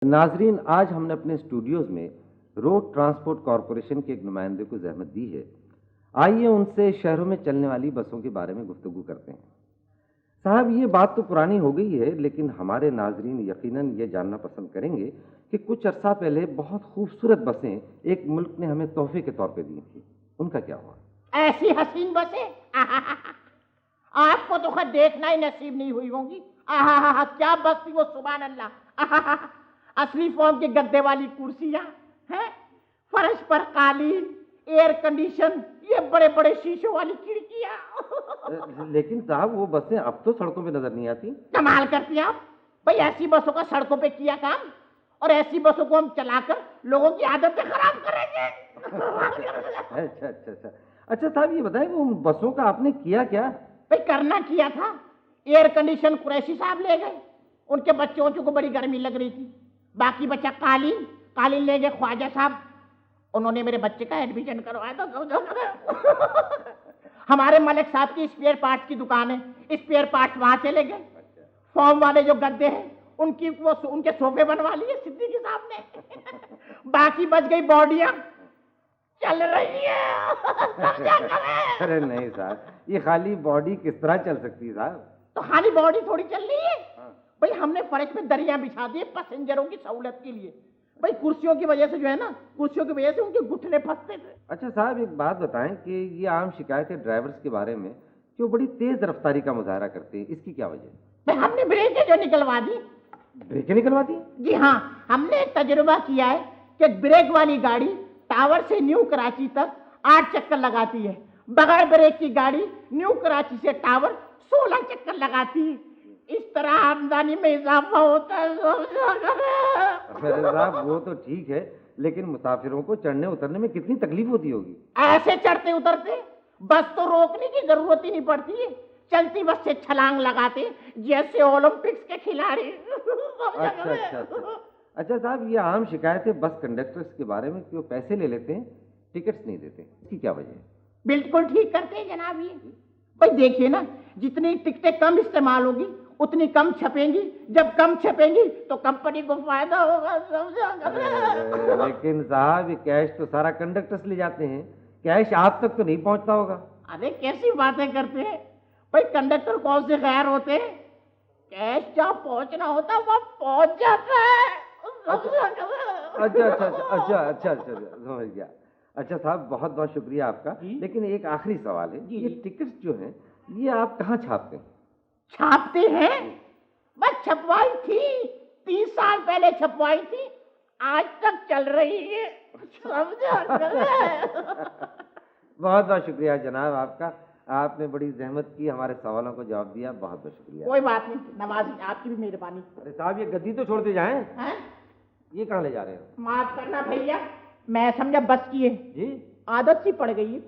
ناظرین، آج ہم نے اپنے اسٹوڈیوز میں روڈ ٹرانسپورٹ کارپوریشن کے ایک نمائندے کو زحمت دی ہے۔ آئیے ان سے شہروں میں چلنے والی بسوں کے بارے میں گفتگو کرتے ہیں۔ صاحب، یہ بات تو پرانی ہو گئی ہے، لیکن ہمارے ناظرین یقیناً یہ جاننا پسند کریں گے کہ کچھ عرصہ پہلے بہت خوبصورت بسیں ایک ملک نے ہمیں تحفے کے طور پہ دی تھیں، ان کا کیا ہوا؟ ایسی حسین بسیں آپ کو تو خود دیکھنا ہی نصیب نہیں ہوئی ہوں گی۔ کیا بس تھی وہ، سبحان اللہ۔ اصلی فارم کے گدے والی کرسیاں ہیں، فرش پر قالین، ایئر کنڈیشن، یہ بڑے بڑے شیشوں والی کھڑکیاں۔ لیکن صاحب، وہ بسیں اب تو سڑکوں پہ نظر نہیں آتی۔ کمال کرتی ہیں آپ بھائی، ایسی بسوں کا سڑکوں پہ کیا کام، اور ایسی بسوں کو ہم چلا کر لوگوں کی عادتیں خراب کریں گے۔ اچھا صاحب، یہ بتائیں کہ ان بسوں کا آپ نے کیا کیا؟ بھائی کرنا کیا تھا، ایئر کنڈیشن قریشی صاحب لے گئے، ان کے بچوں کو بڑی گرمی لگ رہی تھی۔ باقی بچہ قالین لے گئے خواجہ صاحب، انہوں نے میرے بچے کا ایڈمیشن کروایا تھا۔ ہمارے ملک صاحب کی اسپیئر پارٹس کی دکان ہے، اسپیئر پارٹس وہاں چلے گئے۔ فارم والے جو گدے ہیں ان کے صوفے بنوا لیے صدیقی صاحب نے۔ باقی بچ گئی باڈیاں، چل رہی ہے۔ ارے نہیں صاحب، یہ خالی باڈی کس طرح چل سکتی ہے صاحب؟ تو خالی باڈی تھوڑی چل رہی ہے بھائی، ہم نے فرش میں دریاں بچھا دیے پیسنجروں کی سہولت کے لیے۔ بھائی کرسیوں کی وجہ سے جو ہے نا، کرسیوں کی وجہ سے ان کے گھٹنے پھنستے تھے۔ اچھا صاحب، ایک بات بتائیں کہ یہ عام شکایت ہے ڈرائیورز کے بارے میں کہ وہ بڑی تیز رفتاری کا مظاہرہ کرتے ہیں، اس کی کیا وجہ ہے؟ بھائی ہم نے بریکیں جو نکلوا دی۔ بریکیں نکلوا دی؟ جی ہاں، ہم نے ایک تجربہ کیا ہے کہ بریک والی گاڑی ٹاور سے نیو کراچی تک 8 چکر لگاتی ہے، بغیر بریک کی گاڑی نیو کراچی سے ٹاور 16 چکر لگاتی ہے۔ اس طرح آمدنی میں اضافہ ہوتا ہے۔ صاحب وہ تو ٹھیک ہے، لیکن مسافروں کو چڑھنے اترنے میں کتنی تکلیف ہوتی ہوگی؟ ایسے چڑھتے اترتے بس تو روکنے کی ضرورت ہی نہیں پڑتی ہے، چلتی بس سے چھلانگ لگاتے جیسے اولمپکس کے کھلاڑی۔ اچھا صاحب، یہ عام شکایت ہے بس کنڈکٹرز کے بارے میں کہ وہ پیسے لے لیتے ہیں، ٹکٹس نہیں دیتے، اس کی کیا وجہ ہے؟ بالکل ٹھیک کرتے ہیں جناب یہ بھائی، دیکھیے نا، جتنی ٹکٹیں کم استعمال ہوگی اتنی کم چھپیں گی، جب کم چھپیں گی تو کمپنی کو فائدہ ہوگا۔ لیکن صاحب، یہ کیش تو سارا کنڈکٹرز لے جاتے ہیں، کیش آپ تک تو نہیں پہنچتا ہوگا؟ ارے کیسی باتیں کرتے ہیں بھائی، کنڈکٹر کون سے غیر ہوتے ہیں، کیش جہاں پہنچنا ہوتا ہے وہاں پہنچ جاتا ہے۔ اچھا سمجھ گیا۔ اچھا صاحب، بہت بہت شکریہ آپ کا، لیکن ایک آخری سوال ہے، یہ ٹکٹس جو ہیں یہ آپ کہاں چھاپتے ہیں؟ چھاپتے ہیں بس چھپوائی تھی، 30 سال پہلے چھپوائی تھی، آج تک چل رہی ہے، سمجھا؟ بہت بہت شکریہ جناب آپ کا، آپ نے بڑی زحمت کی، ہمارے سوالوں کو جواب دیا، بہت بہت شکریہ۔ کوئی بات نہیں نوازی، آپ کی بھی مہربانی۔ ارے صاحب، یہ گدی تو چھوڑتے جائیں، یہ کہاں لے جا رہے ہیں؟ معاف کرنا بھیا، میں سمجھا بس کی ہے، جی عادت سی پڑ گئی ہے۔